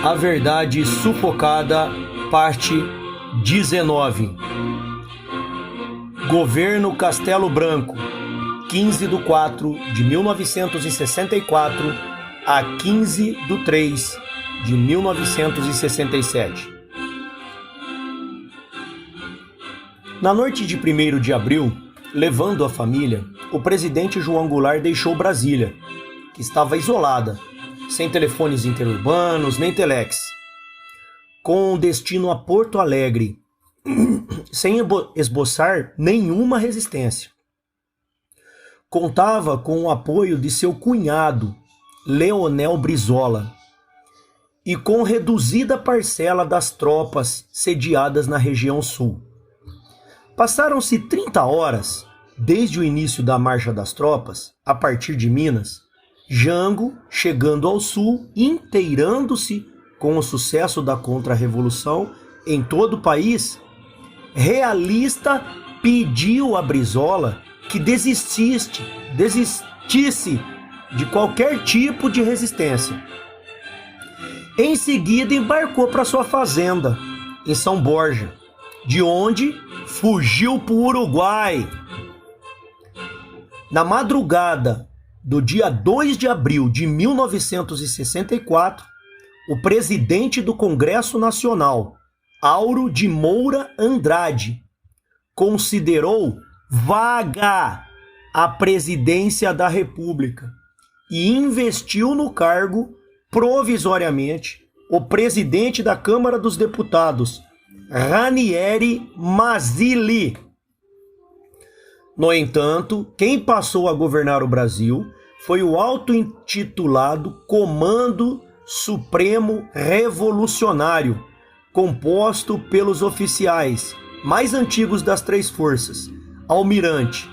A Verdade Sufocada, parte 19. Governo Castelo Branco, 15/4/1964 a 15/3/1967. Na noite de 1º de abril, levando a família, o presidente João Goulart deixou Brasília, que estava isolada, sem telefones interurbanos nem telex, com destino a Porto Alegre, sem esboçar nenhuma resistência. Contava com o apoio de seu cunhado, Leonel Brizola, e com reduzida parcela das tropas sediadas na região sul. Passaram-se 30 horas desde o início da marcha das tropas, a partir de Minas, Jango, chegando ao sul, inteirando-se com o sucesso da contra-revolução em todo o país, realista pediu a Brizola que desistisse de qualquer tipo de resistência. Em seguida, embarcou para sua fazenda, em São Borja, de onde fugiu para o Uruguai. Na madrugada do dia 2 de abril de 1964, o presidente do Congresso Nacional, Auro de Moura Andrade, considerou vaga a presidência da República e investiu no cargo, provisoriamente, o presidente da Câmara dos Deputados, Ranieri Mazzilli. No entanto, quem passou a governar o Brasil foi o auto-intitulado Comando Supremo Revolucionário, composto pelos oficiais mais antigos das três forças: Almirante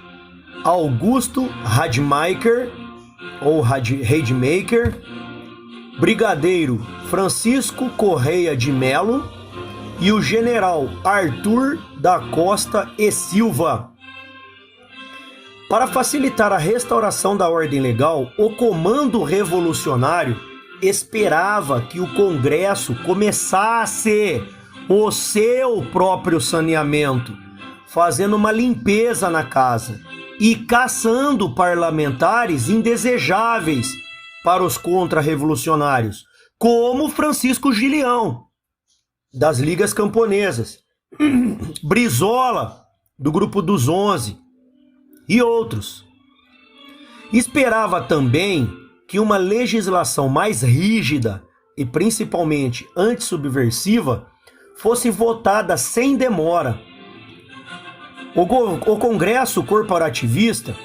Augusto Rademacher, ou Rademacher, Brigadeiro Francisco Correia de Melo e o General Arthur da Costa e Silva. Para facilitar a restauração da ordem legal, o Comando Revolucionário esperava que o Congresso começasse o seu próprio saneamento, fazendo uma limpeza na casa e caçando parlamentares indesejáveis para os contra-revolucionários, como Francisco Gilião, das Ligas Camponesas, Brizola, do Grupo dos 11, e outros. Esperava também que uma legislação mais rígida e principalmente antissubversiva fosse votada sem demora. O Congresso corporativista,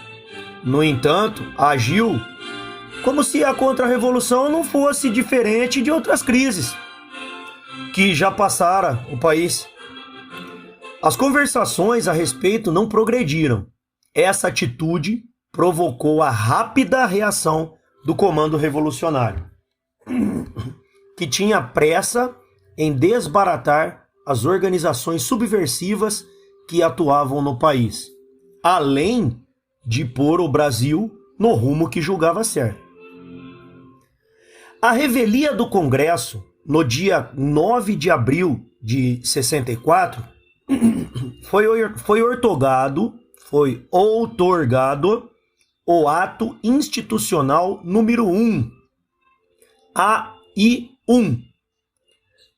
no entanto, agiu como se a contra-revolução não fosse diferente de outras crises que já passaram o país. As conversações a respeito não progrediram. Essa atitude provocou a rápida reação do Comando Revolucionário, que tinha pressa em desbaratar as organizações subversivas que atuavam no país, além de pôr o Brasil no rumo que julgava certo. A revelia do Congresso, no dia 9 de abril de 64, foi outorgado o Ato Institucional número 1, AI-1,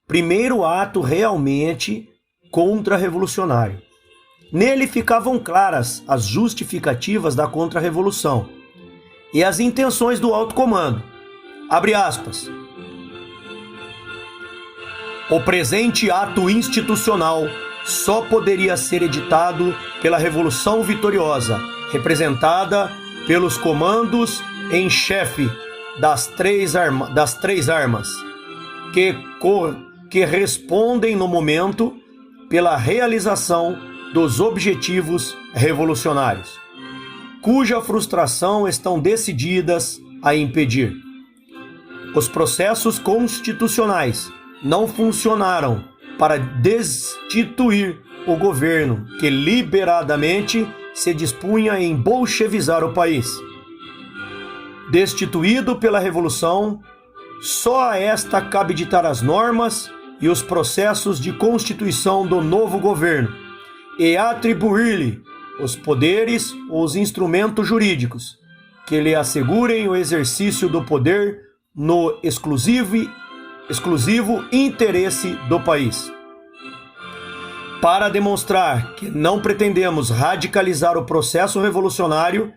primeiro ato realmente contra-revolucionário. Nele ficavam claras as justificativas da contra-revolução e as intenções do alto comando. Abre aspas. O presente ato institucional só poderia ser editado pela Revolução Vitoriosa, representada pelos comandos em chefe das três armas, que respondem no momento pela realização dos objetivos revolucionários, cuja frustração estão decididas a impedir. Os processos constitucionais não funcionaram para destituir o governo que liberadamente se dispunha em bolchevizar o país. Destituído pela Revolução, Só a esta cabe ditar as normas e os processos de constituição do novo governo e atribuir-lhe os poderes ou os instrumentos jurídicos que lhe assegurem o exercício do poder no exclusivo interesse do país. Para demonstrar que não pretendemos radicalizar o processo revolucionário,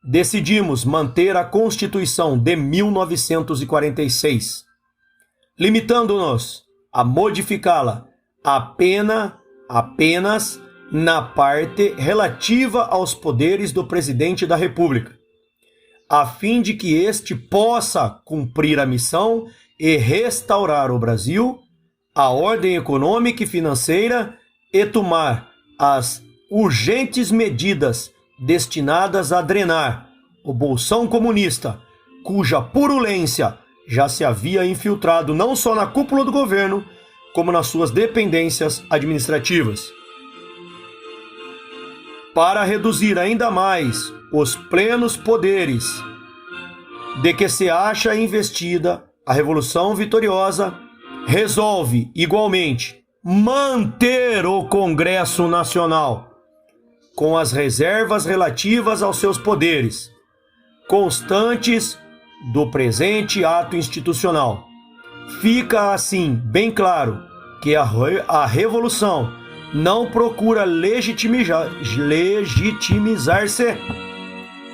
decidimos manter a Constituição de 1946, limitando-nos a modificá-la apenas na parte relativa aos poderes do Presidente da República, a fim de que este possa cumprir a missão e restaurar o Brasil, a ordem econômica e financeira e tomar as urgentes medidas destinadas a drenar o bolsão comunista, cuja purulência já se havia infiltrado não só na cúpula do governo, como nas suas dependências administrativas. Para reduzir ainda mais os plenos poderes de que se acha investida a Revolução Vitoriosa, resolve, igualmente, manter o Congresso Nacional com as reservas relativas aos seus poderes, constantes do presente ato institucional. Fica assim bem claro que a Revolução não procura legitimizar-se.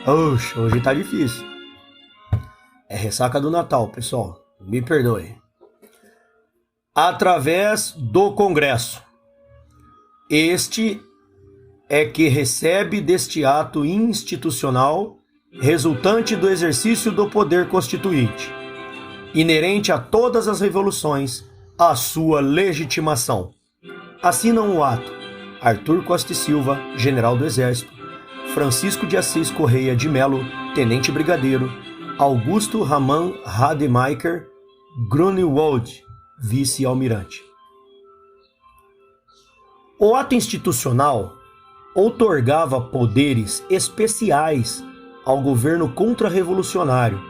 Oxe, hoje tá difícil. É ressaca do Natal, pessoal. Me perdoe. Através do Congresso. Este é que recebe deste ato institucional resultante do exercício do poder constituinte, inerente a todas as revoluções, a sua legitimação. Assinam o ato Arthur Costa e Silva, General do Exército, Francisco de Assis Correia de Melo, Tenente Brigadeiro, Augusto Raman Rademacher Grunewald, Vice-Almirante. O ato institucional outorgava poderes especiais ao governo contra-revolucionário,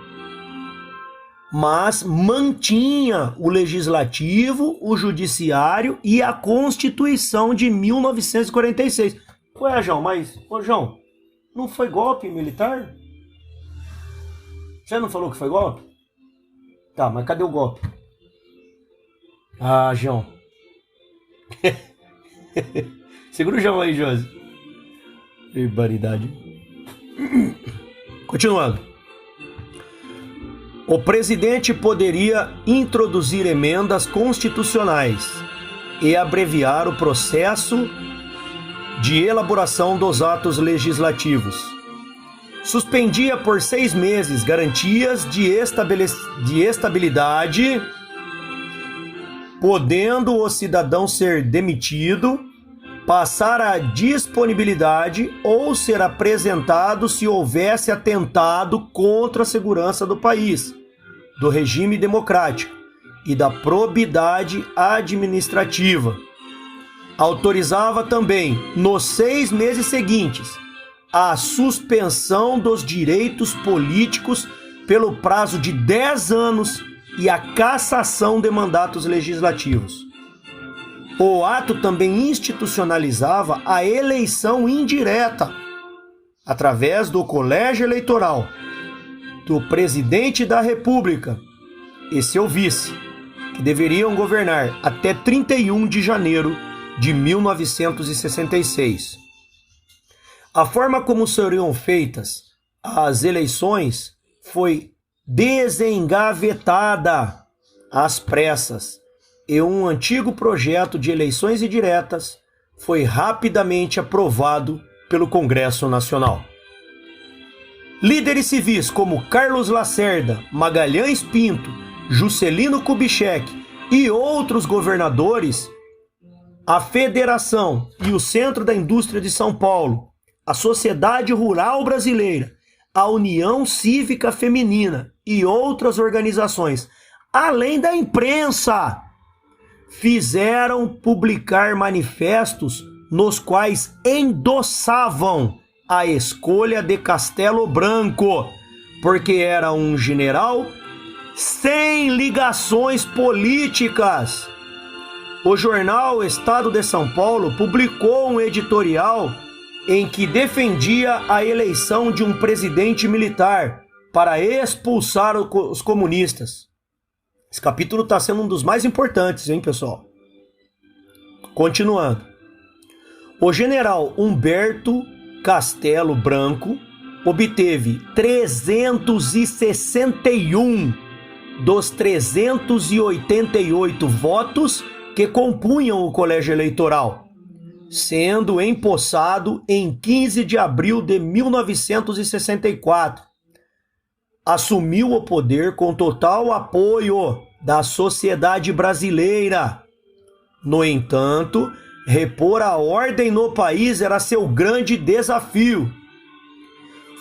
mas mantinha o legislativo, o judiciário e a Constituição de 1946. Ué, João, João, não foi golpe militar? Você não falou que foi golpe? Tá, mas cadê o golpe? Ah, João. Segura o João aí, Josi. Barbaridade. Continuando. O presidente poderia introduzir emendas constitucionais e abreviar o processo de elaboração dos atos legislativos. Suspendia por 6 meses garantias de estabilidade, podendo o cidadão ser demitido, passar a disponibilidade ou ser apresentado se houvesse atentado contra a segurança do país, do regime democrático e da probidade administrativa. Autorizava também, nos 6 meses seguintes, a suspensão dos direitos políticos pelo prazo de 10 anos e a cassação de mandatos legislativos. O ato também institucionalizava a eleição indireta, através do colégio eleitoral, do presidente da República e seu vice, que deveriam governar até 31 de janeiro de 1966. A forma como seriam feitas as eleições foi desengavetada às pressas, e um antigo projeto de eleições indiretas foi rapidamente aprovado pelo Congresso Nacional. Líderes civis como Carlos Lacerda, Magalhães Pinto, Juscelino Kubitschek e outros governadores, a Federação e o Centro da Indústria de São Paulo, a Sociedade Rural Brasileira, a União Cívica Feminina e outras organizações, além da imprensa, fizeram publicar manifestos nos quais endossavam a escolha de Castelo Branco, porque era um general sem ligações políticas. O jornal Estado de São Paulo publicou um editorial em que defendia a eleição de um presidente militar para expulsar os comunistas. Esse capítulo está sendo um dos mais importantes, hein, pessoal? Continuando. O general Humberto Castelo Branco obteve 361 dos 388 votos que compunham o colégio eleitoral, sendo empossado em 15 de abril de 1964. Assumiu o poder com total apoio da sociedade brasileira. No entanto, repor a ordem no país era seu grande desafio.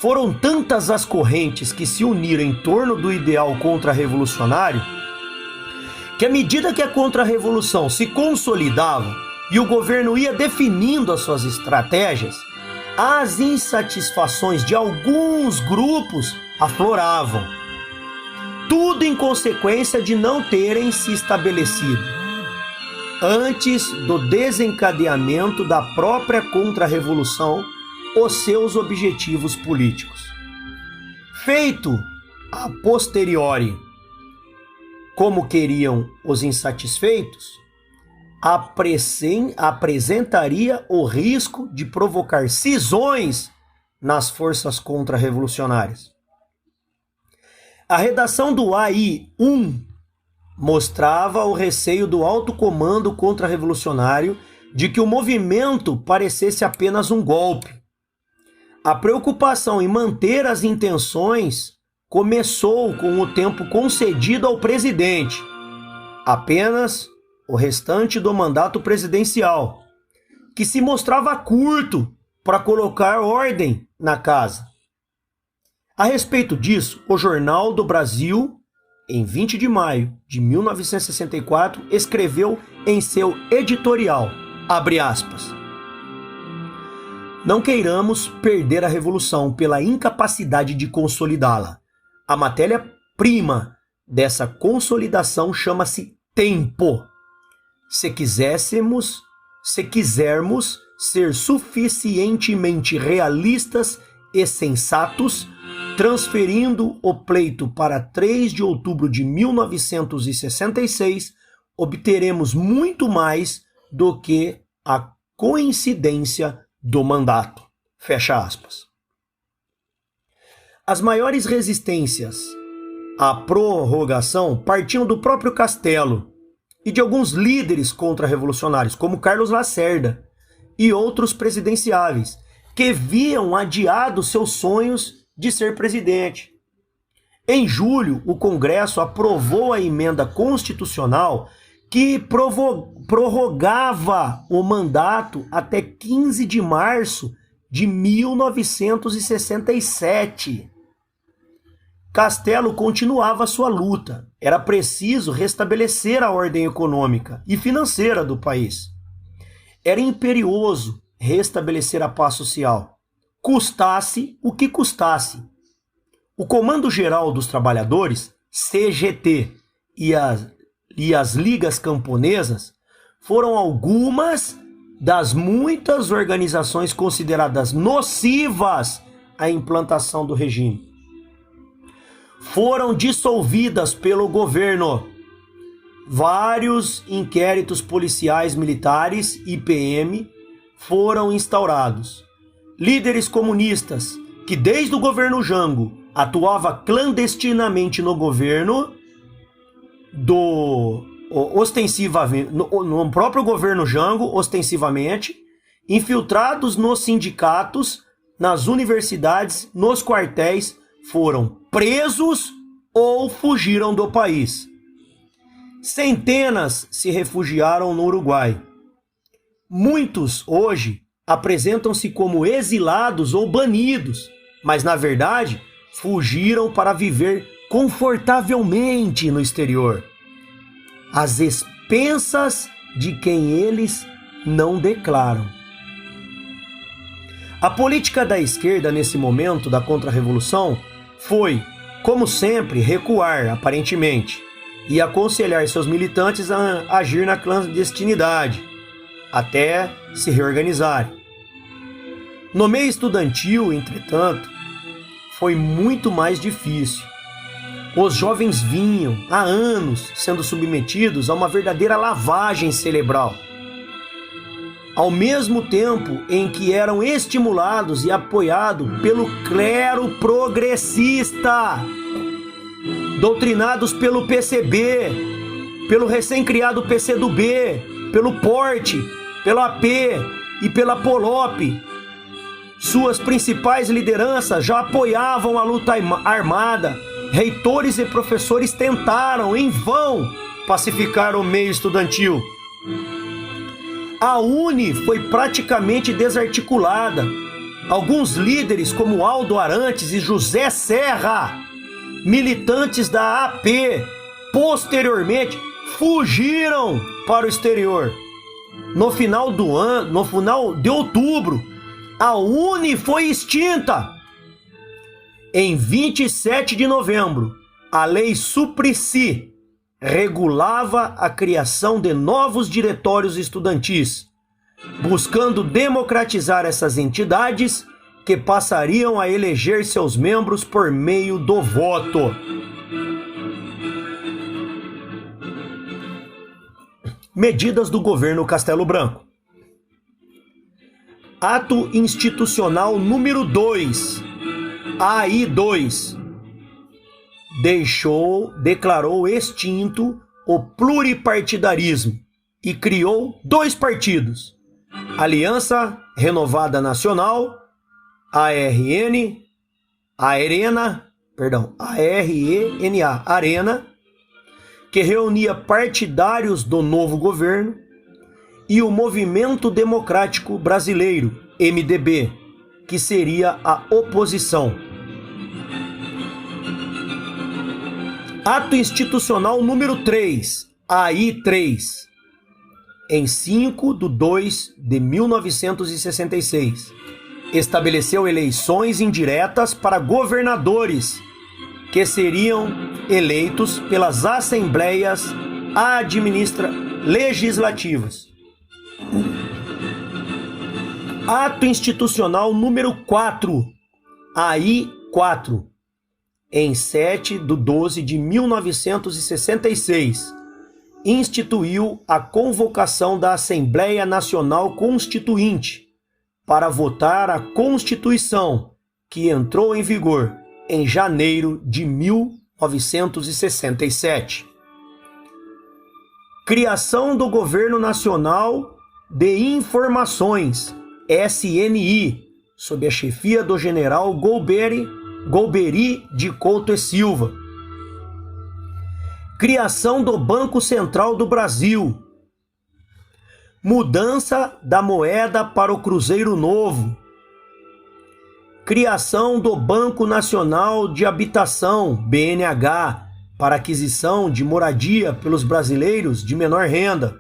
Foram tantas as correntes que se uniram em torno do ideal contra-revolucionário que, à medida que a contra-revolução se consolidava e o governo ia definindo as suas estratégias, as insatisfações de alguns grupos afloravam. Tudo em consequência de não terem se estabelecido, antes do desencadeamento da própria contra-revolução, os seus objetivos políticos. Feito a posteriori, como queriam os insatisfeitos, apresentaria o risco de provocar cisões nas forças contra-revolucionárias. A redação do AI-1 mostrava o receio do alto comando contra-revolucionário de que o movimento parecesse apenas um golpe. A preocupação em manter as intenções começou com o tempo concedido ao presidente, apenas o restante do mandato presidencial, que se mostrava curto para colocar ordem na casa. A respeito disso, o Jornal do Brasil, em 20 de maio de 1964, escreveu em seu editorial, abre aspas, não queiramos perder a revolução pela incapacidade de consolidá-la. A matéria-prima dessa consolidação chama-se tempo. Se quisermos ser suficientemente realistas e sensatos, transferindo o pleito para 3 de outubro de 1966, obteremos muito mais do que a coincidência do mandato. Fecha aspas. As maiores resistências à prorrogação partiam do próprio Castelo e de alguns líderes contra-revolucionários, como Carlos Lacerda e outros presidenciáveis, que viam adiados seus sonhos de ser presidente. Em julho, o Congresso aprovou a emenda constitucional que prorrogava o mandato até 15 de março de 1967. Castelo continuava sua luta. Era preciso restabelecer a ordem econômica e financeira do país. Era imperioso restabelecer a paz social, custasse o que custasse. O Comando Geral dos Trabalhadores, CGT, e as ligas camponesas foram algumas das muitas organizações consideradas nocivas à implantação do regime. Foram dissolvidas pelo governo. Vários inquéritos policiais militares e PM foram instaurados. Líderes comunistas que desde o governo Jango atuava clandestinamente no governo ostensivamente no próprio governo Jango, ostensivamente, infiltrados nos sindicatos, nas universidades, nos quartéis, foram presos ou fugiram do país. Centenas se refugiaram no Uruguai. Muitos hoje apresentam-se como exilados ou banidos, mas na verdade fugiram para viver confortavelmente no exterior, às expensas de quem eles não declaram. A política da esquerda nesse momento da contra-revolução foi como sempre, recuar, aparentemente, e aconselhar seus militantes a agir na clandestinidade, até se reorganizarem. No meio estudantil, entretanto, foi muito mais difícil. Os jovens vinham, há anos, sendo submetidos a uma verdadeira lavagem cerebral. Ao mesmo tempo em que eram estimulados e apoiados pelo clero progressista, doutrinados pelo PCB, pelo recém-criado PCdoB, pelo PORT, pelo AP e pela POLOP. Suas principais lideranças já apoiavam a luta armada. Reitores e professores tentaram, em vão, pacificar o meio estudantil. A UNE foi praticamente desarticulada. Alguns líderes, como Aldo Arantes e José Serra, militantes da AP, posteriormente fugiram para o exterior. No final de outubro, a UNE foi extinta. Em 27 de novembro, a Lei Suplicy regulava a criação de novos diretórios estudantis, buscando democratizar essas entidades que passariam a eleger seus membros por meio do voto. Medidas do governo Castelo Branco. Ato Institucional número 2, AI2, declarou extinto o pluripartidarismo e criou 2 partidos: Aliança Renovada Nacional, ARENA, que reunia partidários do novo governo, e o Movimento Democrático Brasileiro, MDB, que seria a oposição. Ato Institucional número 3, AI3, em 5/2/1966, estabeleceu eleições indiretas para governadores, que seriam eleitos pelas assembleias legislativas. Ato Institucional número 4, AI4, em 7/12/1966, instituiu a convocação da Assembleia Nacional Constituinte para votar a Constituição, que entrou em vigor em janeiro de 1967. Criação do Governo Nacional de Informações, SNI, sob a chefia do general Golbery de Couto e Silva. Criação do Banco Central do Brasil. Mudança da moeda para o Cruzeiro Novo. Criação do Banco Nacional de Habitação, BNH, para aquisição de moradia pelos brasileiros de menor renda.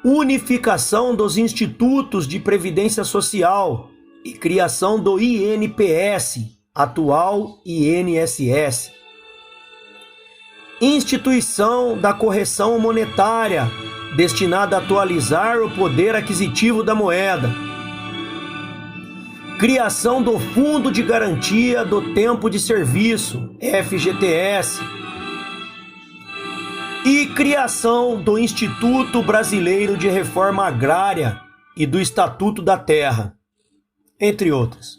Unificação dos institutos de previdência social e criação do INPS, atual INSS. Instituição da correção monetária, destinada a atualizar o poder aquisitivo da moeda. Criação do Fundo de Garantia do Tempo de Serviço, FGTS. E criação do Instituto Brasileiro de Reforma Agrária e do Estatuto da Terra, entre outras.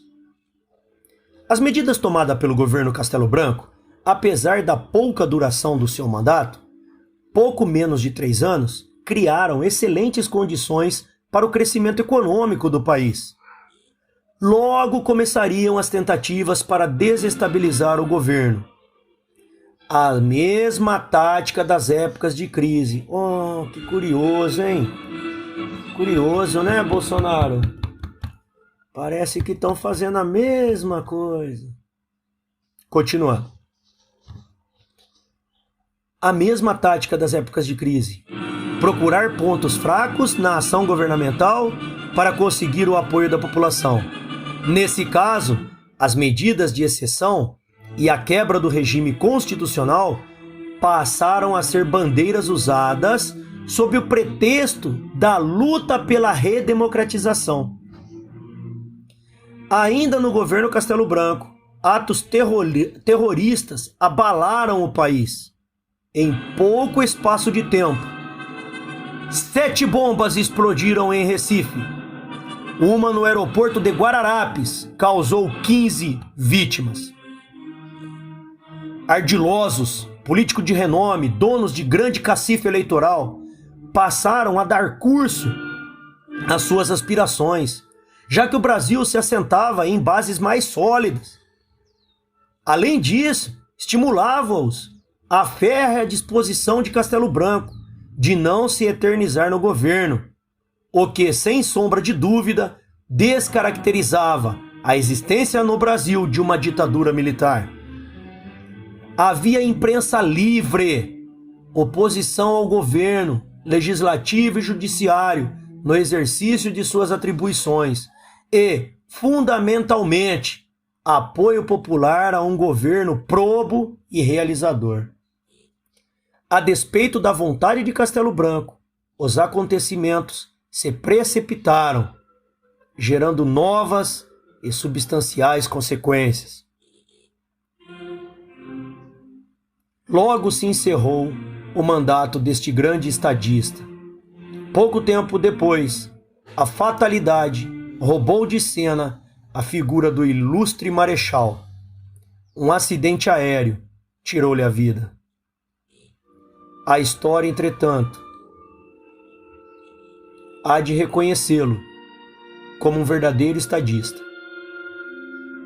As medidas tomadas pelo governo Castelo Branco, apesar da pouca duração do seu mandato, pouco menos de 3 anos, criaram excelentes condições para o crescimento econômico do país. Logo começariam as tentativas para desestabilizar o governo. A mesma tática das épocas de crise. Oh, que curioso, hein? Curioso, né, Bolsonaro? Parece que estão fazendo a mesma coisa. Continuando. A mesma tática das épocas de crise. Procurar pontos fracos na ação governamental para conseguir o apoio da população. Nesse caso, as medidas de exceção e a quebra do regime constitucional passaram a ser bandeiras usadas sob o pretexto da luta pela redemocratização. Ainda no governo Castelo Branco, atos terroristas abalaram o país. Em pouco espaço de tempo, 7 bombas explodiram em Recife. Uma no aeroporto de Guararapes causou 15 vítimas. Ardilosos, políticos de renome, donos de grande cacife eleitoral, passaram a dar curso às suas aspirações, já que o Brasil se assentava em bases mais sólidas. Além disso, estimulava-os à férrea disposição de Castelo Branco de não se eternizar no governo, o que, sem sombra de dúvida, descaracterizava a existência no Brasil de uma ditadura militar. Havia imprensa livre, oposição ao governo, legislativo e judiciário no exercício de suas atribuições e, fundamentalmente, apoio popular a um governo probo e realizador. A despeito da vontade de Castelo Branco, os acontecimentos se precipitaram, gerando novas e substanciais consequências. Logo se encerrou o mandato deste grande estadista. Pouco tempo depois, a fatalidade roubou de cena a figura do ilustre marechal. Um acidente aéreo tirou-lhe a vida. A história, entretanto, há de reconhecê-lo como um verdadeiro estadista.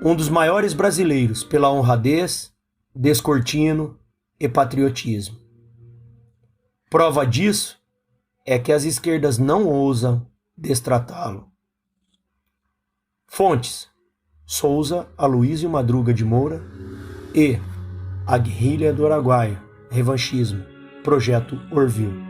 Um dos maiores brasileiros pela honradez, descortino e patriotismo. Prova disso é que as esquerdas não ousam destratá-lo. Fontes: Souza Aloísio Madruga de Moura e A Guerrilha do Araguaia, Revanchismo, Projeto Orville.